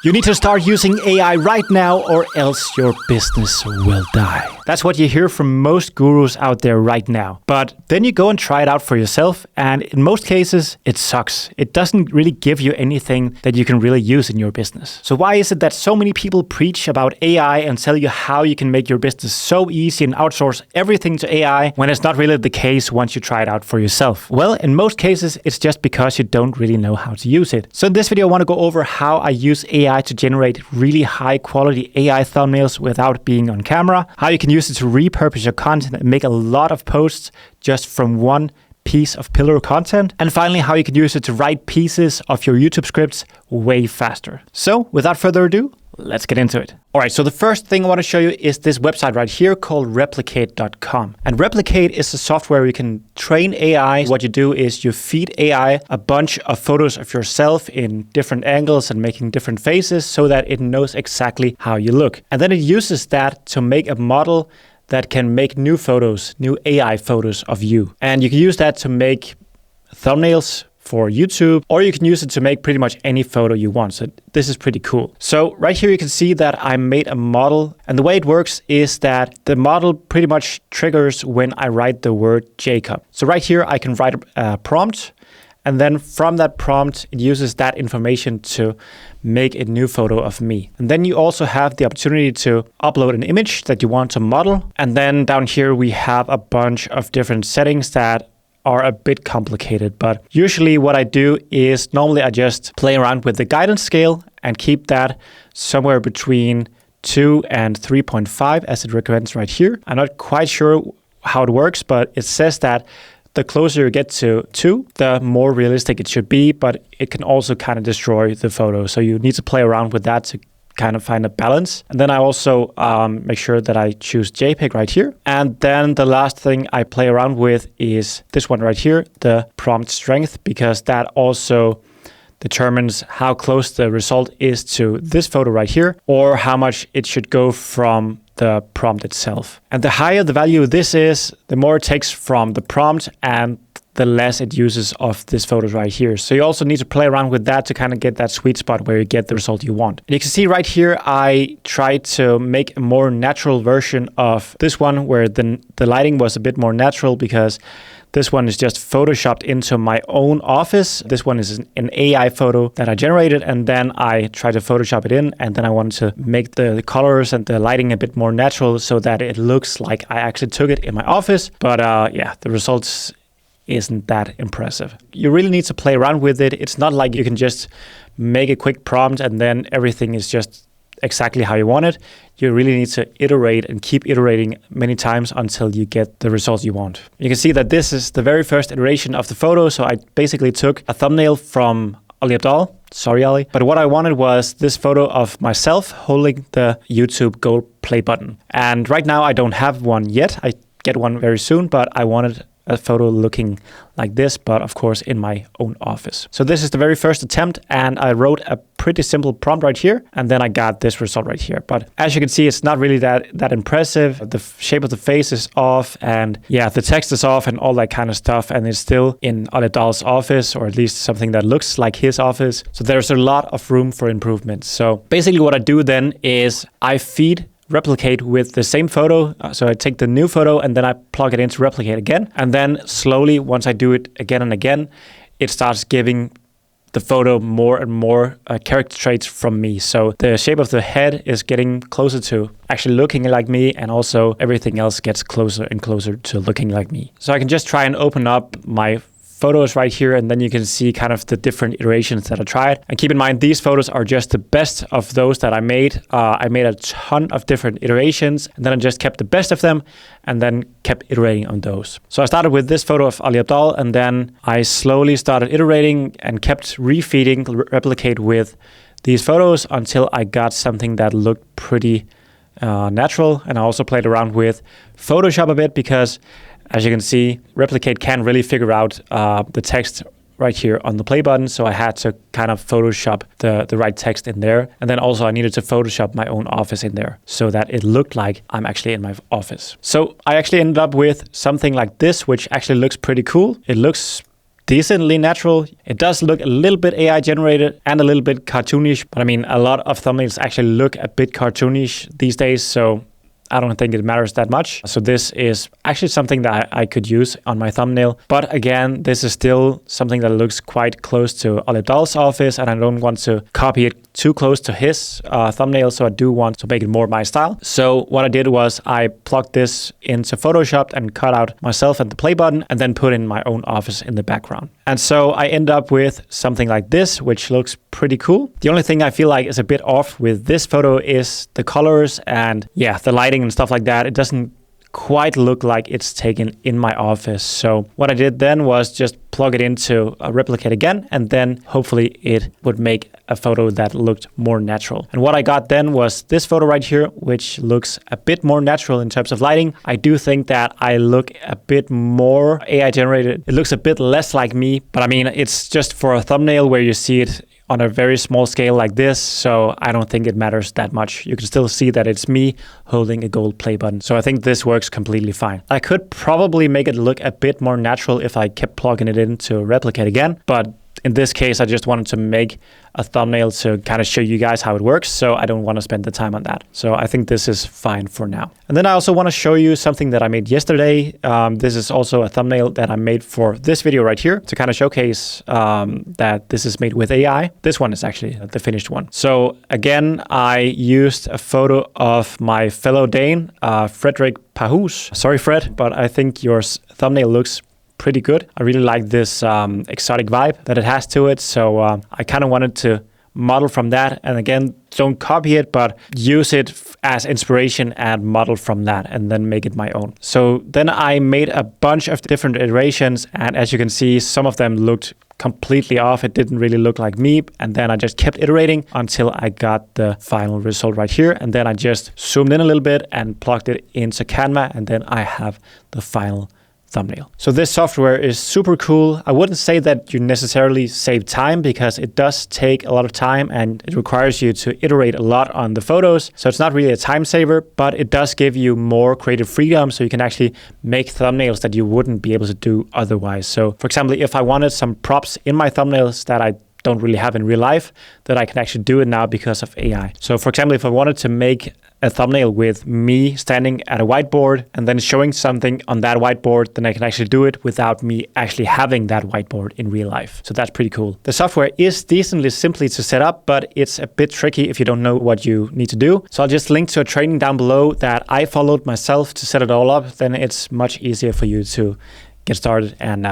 You need to start using AI right now or else your business will die. That's what you hear from most gurus out there right now. But then you go and try it out for yourself, and in most cases, it sucks. It doesn't really give you anything that you can really use in your business. So why is it that so many people preach about AI and tell you how you can make your business so easy and outsource everything to AI when it's not really the case once you try it out for yourself? Well, in most cases, it's just because you don't really know how to use it. So in this video, I want to go over how I use AI to generate really high quality AI thumbnails without being on camera, how you can use it to repurpose your content and make a lot of posts just from one piece of pillar content, and finally how you can use it to write pieces of your YouTube scripts way faster. So without further ado, let's get into it. All right, so the first thing I want to show you is this website right here called replicate.com. And Replicate is a software where you can train AI. What you do is you feed AI a bunch of photos of yourself in different angles and making different faces so that it knows exactly how you look. And then it uses that to make a model that can make new photos, new AI photos of you. And you can use that to make thumbnails for YouTube, or you can use it to make pretty much any photo you want. So this is pretty cool. So right here you can see that I made a model, and the way it works is that the model pretty much triggers when I write the word Jacob. So right here I can write a prompt, and then from that prompt it uses that information to make a new photo of me. And then you also have the opportunity to upload an image that you want to model, and then down here we have a bunch of different settings that are a bit complicated, but usually what I do is normally I just play around with the guidance scale and keep that somewhere between 2 and 3.5 as it recommends right here. I'm not quite sure how it works, but it says that the closer you get to 2, the more realistic it should be, but it can also kind of destroy the photo. So you need to play around with that to kind of find a balance. And then I also make sure that I choose JPEG right here. And then the last thing I play around with is this one right here, the prompt strength, because that also determines how close the result is to this photo right here, or how much it should go from the prompt itself. And the higher the value of this is, the more it takes from the prompt and the less it uses of this photo right here. So you also need to play around with that to kind of get that sweet spot where you get the result you want. And you can see right here, I tried to make a more natural version of this one where the lighting was a bit more natural, because this one is just photoshopped into my own office. This one is an AI photo that I generated, and then I tried to Photoshop it in, and then I wanted to make the colors and the lighting a bit more natural so that it looks like I actually took it in my office. But yeah, the results isn't that impressive. You really need to play around with it. It's not like you can just make a quick prompt and then everything is just exactly how you want it. You really need to iterate and keep iterating many times until you get the results you want. You can see that this is the very first iteration of the photo. So I basically took a thumbnail from Ali Abdaal. Sorry, Ali. But what I wanted was this photo of myself holding the YouTube gold play button. And right now I don't have one yet. I get one very soon, but I wanted a photo looking like this, but of course in my own office. So this is the very first attempt, and I wrote a pretty simple prompt right here, and then I got this result right here. But as you can see, it's not really that impressive. The shape of the face is off, and yeah, the text is off and all that kind of stuff, and it's still in Ali Abdaal's office, or at least something that looks like his office. So there's a lot of room for improvement. So basically what I do then is I feed Replicate with the same photo. So I take the new photo and then I plug it into Replicate again. And then slowly, once I do it again and again, it starts giving the photo more and more character traits from me. So the shape of the head is getting closer to actually looking like me, and also everything else gets closer and closer to looking like me. So I can just try and open up my photos right here, and then you can see kind of the different iterations that I tried. And keep in mind, these photos are just the best of those that I made. I made a ton of different iterations, and then I just kept the best of them and then kept iterating on those. So I started with this photo of Ali Abdaal, and then I slowly started iterating and kept refeeding Replicate with these photos until I got something that looked pretty natural. And I also played around with Photoshop a bit, because as you can see, Replicate can't really figure out the text right here on the play button. So I had to kind of Photoshop the right text in there. And then also I needed to Photoshop my own office in there so that it looked like I'm actually in my office. So I actually ended up with something like this, which actually looks pretty cool. It looks decently natural. It does look a little bit AI generated and a little bit cartoonish, but I mean, a lot of thumbnails actually look a bit cartoonish these days, so I don't think it matters that much. So this is actually something that I could use on my thumbnail. But again, this is still something that looks quite close to Olive Dahl's office, and I don't want to copy it too close to his thumbnail, so I do want to make it more my style. So what I did was I plugged this into Photoshop and cut out myself and the play button, and then put in my own office in the background. And so I end up with something like this, which looks pretty cool. The only thing I feel like is a bit off with this photo is the colors and the lighting and stuff like that. It doesn't quite look like it's taken in my office. So what I did then was just plug it into Replicate again, and then hopefully it would make a photo that looked more natural. And what I got then was this photo right here, which looks a bit more natural in terms of lighting. I do think that I look a bit more AI generated. It looks a bit less like me, but I mean, it's just for a thumbnail where you see it on a very small scale like this, so I don't think it matters that much. You can still see that it's me holding a gold play button. So I think this works completely fine. I could probably make it look a bit more natural if I kept plugging it into Replicate again, but in this case, I just wanted to make a thumbnail to kind of show you guys how it works, so I don't want to spend the time on that. So I think this is fine for now. And then I also want to show you something that I made yesterday. This is also a thumbnail that I made for this video right here to kind of showcase that this is made with AI. This one is actually the finished one. So again, I used a photo of my fellow Dane, Frederick Pahus. Sorry, Fred, but I think your thumbnail looks pretty good. I really like this exotic vibe that it has to it. So I kind of wanted to model from that. And again, don't copy it, but use it as inspiration and model from that and then make it my own. So then I made a bunch of different iterations. And as you can see, some of them looked completely off. It didn't really look like me. And then I just kept iterating until I got the final result right here. And then I just zoomed in a little bit and plugged it into Canva. And then I have the final thumbnail. So this software is super cool. I wouldn't say that you necessarily save time because it does take a lot of time and it requires you to iterate a lot on the photos. So it's not really a time saver, but it does give you more creative freedom so you can actually make thumbnails that you wouldn't be able to do otherwise. So for example, if I wanted some props in my thumbnails that I don't really have in real life, that I can actually do it now because of AI. So for example, if I wanted to make a thumbnail with me standing at a whiteboard and then showing something on that whiteboard, then I can actually do it without me actually having that whiteboard in real life. So that's pretty cool. The software is decently simply to set up, but it's a bit tricky if you don't know what you need to do. So I'll just link to a training down below that I followed myself to set it all up. Then it's much easier for you to get started and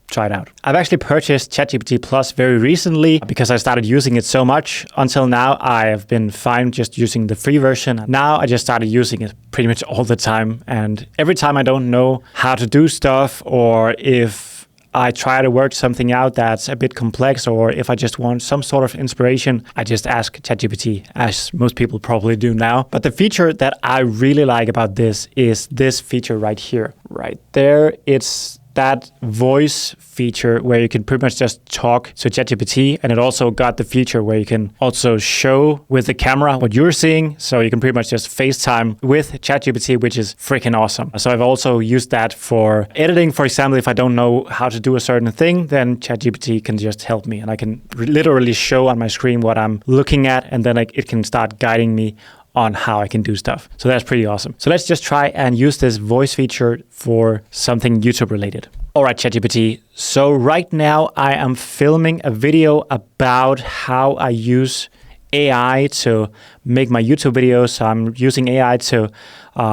try it out. I've actually purchased ChatGPT Plus very recently because I started using it so much. Until now, I have been fine just using the free version. Now I just started using it pretty much all the time. And every time I don't know how to do stuff, or if I try to work something out that's a bit complex, or if I just want some sort of inspiration, I just ask ChatGPT, as most people probably do now. But the feature that I really like about this is this feature right here. Right there, it's that voice feature where you can pretty much just talk to ChatGPT, and it also got the feature where you can also show with the camera what you're seeing, so you can pretty much just FaceTime with ChatGPT, which is freaking awesome. So I've also used that for editing. For example, if I don't know how to do a certain thing, then ChatGPT can just help me, and I can literally show on my screen what I'm looking at, and then it can start guiding me on how I can do stuff. So that's pretty awesome. So let's just try and use this voice feature for something YouTube related. All right, ChatGPT. So right now I am filming a video about how I use AI to make my YouTube videos. I'm using AI to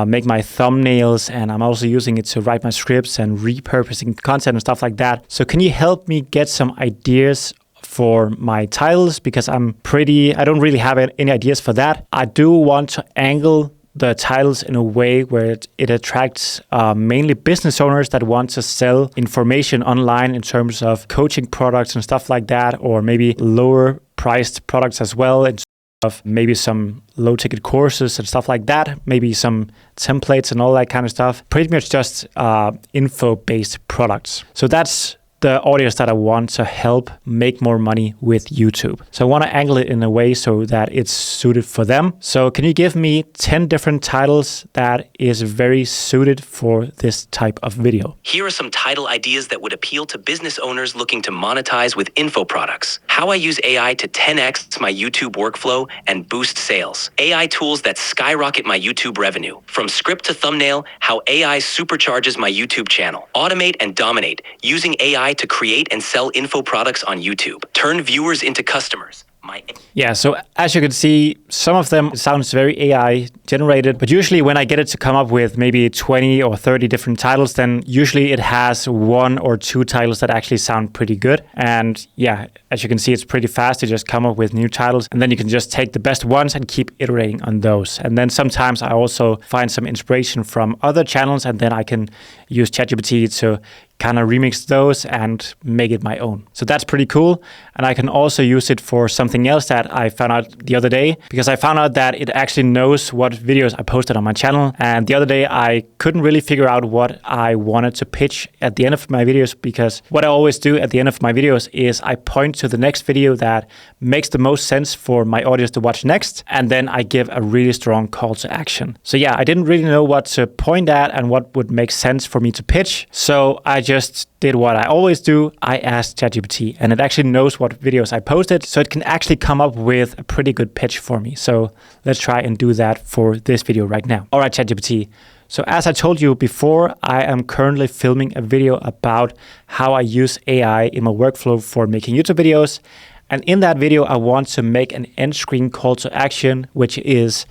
make my thumbnails, and I'm also using it to write my scripts and repurposing content and stuff like that. So can you help me get some ideas for my titles, because I don't really have any ideas for that. I do want to angle the titles in a way where it attracts mainly business owners that want to sell information online in terms of coaching products and stuff like that, or maybe lower priced products as well, in terms of maybe some low ticket courses and stuff like that, maybe some templates and all that kind of stuff. Pretty much just info based products. So that's the audience that I want to help make more money with YouTube. So I want to angle it in a way so that it's suited for them. So can you give me 10 different titles that is very suited for this type of video? Here are some title ideas that would appeal to business owners looking to monetize with info products. How I use AI to 10x my YouTube workflow and boost sales. AI tools that skyrocket my YouTube revenue. From script to thumbnail, how AI supercharges my YouTube channel. Automate and dominate, using AI to create and sell info products on YouTube. Turn viewers into customers. Yeah, so as you can see, some of them sounds very AI generated, but usually when I get it to come up with maybe 20 or 30 different titles, then usually it has 1 or 2 titles that actually sound pretty good. And yeah, as you can see, it's pretty fast to just come up with new titles, and then you can just take the best ones and keep iterating on those. And then sometimes I also find some inspiration from other channels, and then I can use ChatGPT to kind of remix those and make it my own. So that's pretty cool. And I can also use it for something else that I found out the other day, because I found out that it actually knows what videos I posted on my channel. And the other day I couldn't really figure out what I wanted to pitch at the end of my videos, because what I always do at the end of my videos is I point to the next video that makes the most sense for my audience to watch next. And then I give a really strong call to action. So yeah, I didn't really know what to point at and what would make sense for me to pitch. So I just did what I always do. I asked ChatGPT, and it actually knows what videos I posted, so it can actually come up with a pretty good pitch for me. So let's try and do that for this video right now. All right, ChatGPT. So as I told you before, I am currently filming a video about how I use AI in my workflow for making YouTube videos. And in that video, I want to make an end screen call to action, which is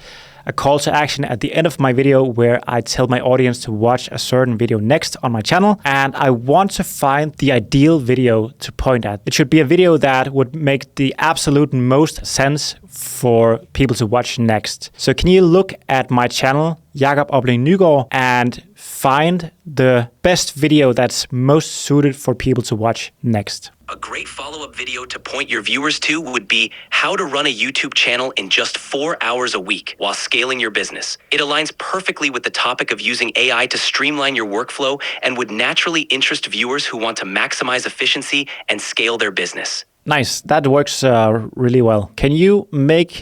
a call to action at the end of my video where I tell my audience to watch a certain video next on my channel. And I want to find the ideal video to point at. It should be a video that would make the absolute most sense for people to watch next. So can you look at my channel, Obling Nygaard, and find the best video that's most suited for people to watch next? A great follow-up video to point your viewers to would be how to run a YouTube channel in just 4 hours a week while scaling your business. It aligns perfectly with the topic of using AI to streamline your workflow and would naturally interest viewers who want to maximize efficiency and scale their business. Nice, that works really well. Can you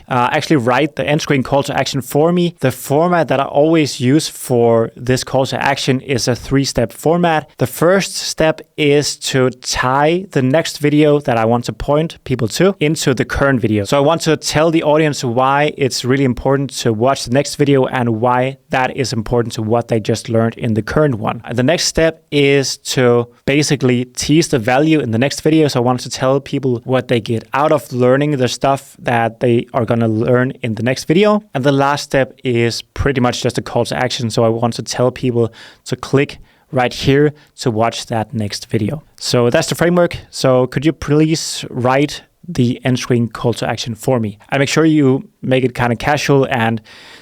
actually write the end screen call to action for me? The format that I always use for this call to action is a 3-step format. The first step is to tie the next video that I want to point people to into the current video. So I want to tell the audience why it's really important to watch the next video and why that is important to what they just learned in the current one. And the next step is to basically tease the value in the next video. So I want to tell people what they get out of learning the stuff that they are going to learn in the next video. And the last step is pretty much just a call to action. So I want to tell people to click right here to watch that next video. So that's the framework. So could you please write the end screen call to action for me? And make sure you make it kind of casual and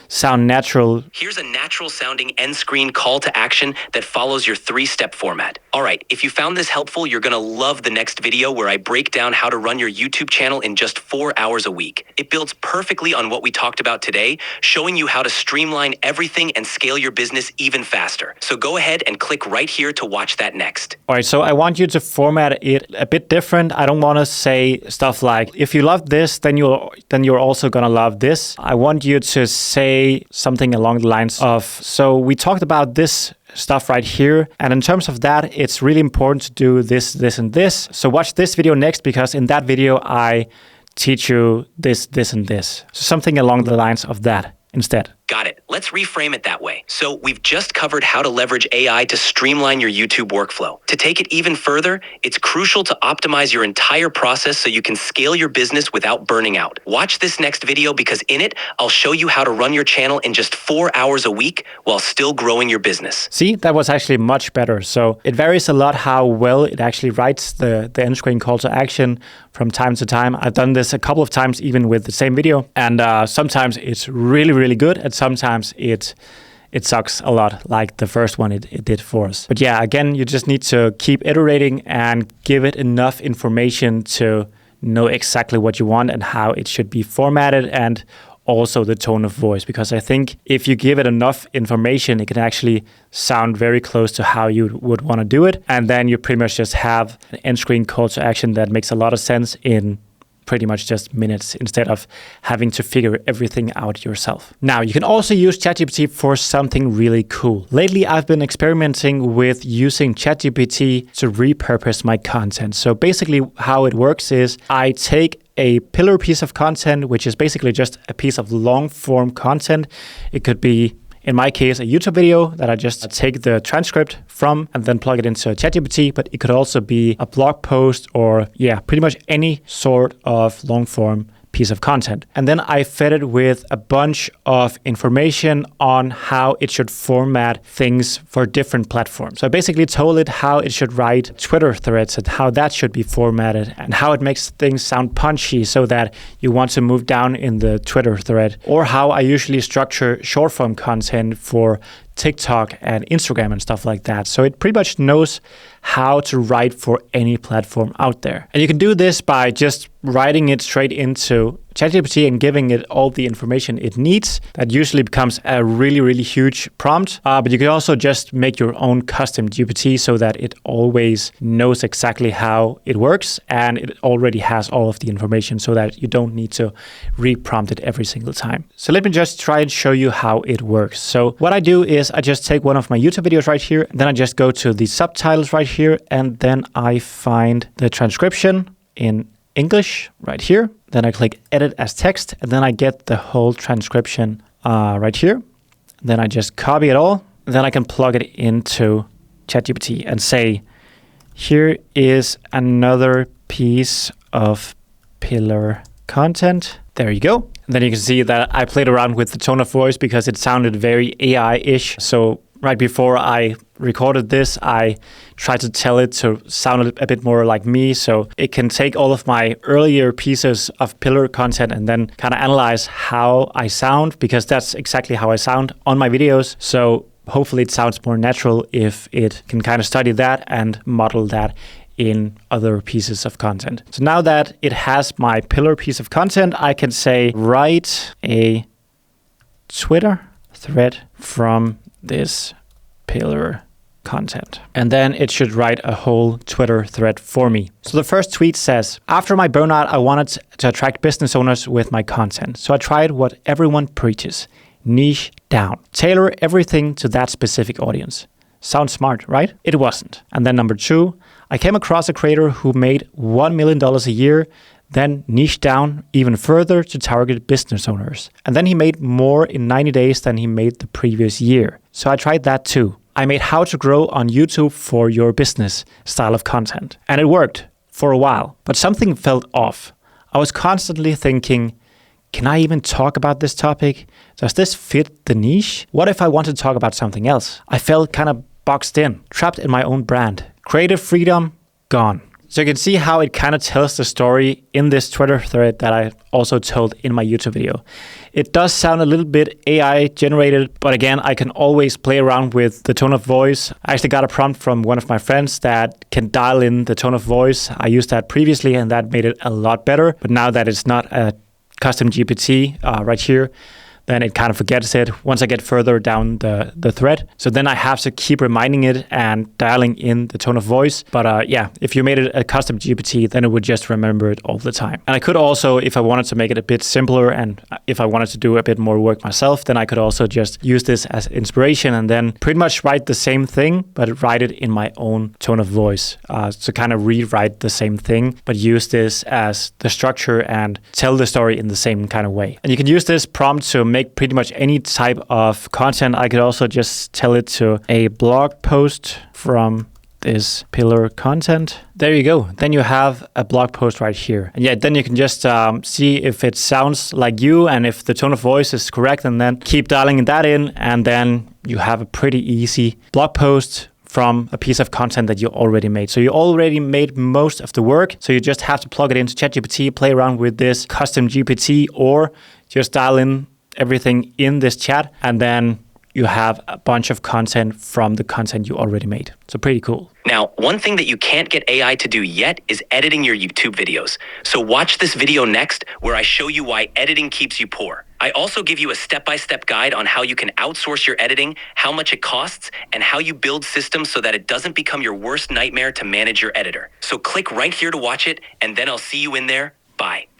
sound natural. Here's a natural sounding end screen call to action that follows your 3-step format. All right, if you found this helpful, you're gonna love the next video where I break down how to run your YouTube channel in just 4 hours a week. It builds perfectly on what we talked about today, showing you how to streamline everything and scale your business even faster. So go ahead and click right here to watch that next. All right, so I want you to format it a bit different. I don't want to say stuff like, if you love this, then you're also gonna love this. I want you to say something along the lines of, so we talked about this stuff right here, and in terms of that, it's really important to do this, this, and this. So watch this video next, because in that video, I teach you this, this, and this. So something along the lines of that instead. Got it. Let's reframe it that way. So we've just covered how to leverage AI to streamline your YouTube workflow. To take it even further, it's crucial to optimize your entire process so you can scale your business without burning out. Watch this next video, because in it, I'll show you how to run your channel in just 4 hours a week while still growing your business. See, that was actually much better. So it varies a lot how well it actually writes the end screen call to action from time to time. I've done this a couple of times, even with the same video. And sometimes it's really, really good. And sometimes it sucks a lot, like the first one it did for us. But yeah, again, you just need to keep iterating and give it enough information to know exactly what you want and how it should be formatted, and also the tone of voice, because I think if you give it enough information, it can actually sound very close to how you would want to do it. And then you pretty much just have an end screen call to action that makes a lot of sense in pretty much just minutes instead of having to figure everything out yourself. Now, you can also use ChatGPT for something really cool. Lately, I've been experimenting with using ChatGPT to repurpose my content. So basically how it works is I take a pillar piece of content, which is basically just a piece of long form content. It could be, in my case, a YouTube video that I just take the transcript from and then plug it into ChatGPT, but it could also be a blog post or pretty much any sort of long form piece of content. And then I fed it with a bunch of information on how it should format things for different platforms. So I basically told it how it should write Twitter threads and how that should be formatted and how it makes things sound punchy so that you want to move down in the Twitter thread, or how I usually structure short form content for TikTok and Instagram and stuff like that. So it pretty much knows how to write for any platform out there. And you can do this by just writing it straight into ChatGPT and giving it all the information it needs. That usually becomes a really, really huge prompt. But you can also just make your own custom GPT so that it always knows exactly how it works and it already has all of the information so that you don't need to re-prompt it every single time. So let me just try and show you how it works. So what I do is I just take one of my YouTube videos right here, then I just go to the subtitles right here, and then I find the transcription in English right here. Then I click edit as text, and then I get the whole transcription right here. Then I just copy it all. Then I can plug it into ChatGPT and say, here is another piece of pillar content. There you go. And then you can see that I played around with the tone of voice because it sounded very AI-ish. So right before I recorded this, I tried to tell it to sound a bit more like me. So it can take all of my earlier pieces of pillar content and then kind of analyze how I sound, because that's exactly how I sound on my videos. So hopefully it sounds more natural if it can kind of study that and model that in other pieces of content. So now that it has my pillar piece of content, I can say, write a Twitter thread from this pillar content. And then it should write a whole Twitter thread for me. So the first tweet says, after my burnout, I wanted to attract business owners with my content. So I tried what everyone preaches, niche down. Tailor everything to that specific audience. Sounds smart, right? It wasn't. And then number 2, I came across a creator who made $1 million a year, then niched down even further to target business owners. And then he made more in 90 days than he made the previous year. So I tried that too. I made how to grow on YouTube for your business style of content. And it worked for a while, but something felt off. I was constantly thinking, can I even talk about this topic? Does this fit the niche? What if I want to talk about something else? I felt kind of boxed in, trapped in my own brand. Creative freedom, gone. So you can see how it kind of tells the story in this Twitter thread that I also told in my YouTube video. It does sound a little bit AI generated, but again, I can always play around with the tone of voice. I actually got a prompt from one of my friends that can dial in the tone of voice. I used that previously and that made it a lot better. But now that it's not a custom GPT right here, then it kind of forgets it once I get further down the thread. So then I have to keep reminding it and dialing in the tone of voice. But if you made it a custom GPT, then it would just remember it all the time. And I could also, if I wanted to make it a bit simpler and if I wanted to do a bit more work myself, then I could also just use this as inspiration and then pretty much write the same thing, but write it in my own tone of voice. So kind of rewrite the same thing, but use this as the structure and tell the story in the same kind of way. And you can use this prompt to make pretty much any type of content. I could also just tell it to a blog post from this pillar content. There you go. Then you have a blog post right here. And then you can just see if it sounds like you and if the tone of voice is correct, and then keep dialing that in. And then you have a pretty easy blog post from a piece of content that you already made. So you already made most of the work. So you just have to plug it into ChatGPT, play around with this custom GPT, or just dial in everything in this chat, and then you have a bunch of content from the content you already made. So pretty cool. Now, one thing that you can't get AI to do yet is editing your YouTube videos. So watch this video next where I show you why editing keeps you poor. I also give you a step-by-step guide on how you can outsource your editing, how much it costs, and how you build systems so that it doesn't become your worst nightmare to manage your editor. So click right here to watch it, and then I'll see you in there. Bye.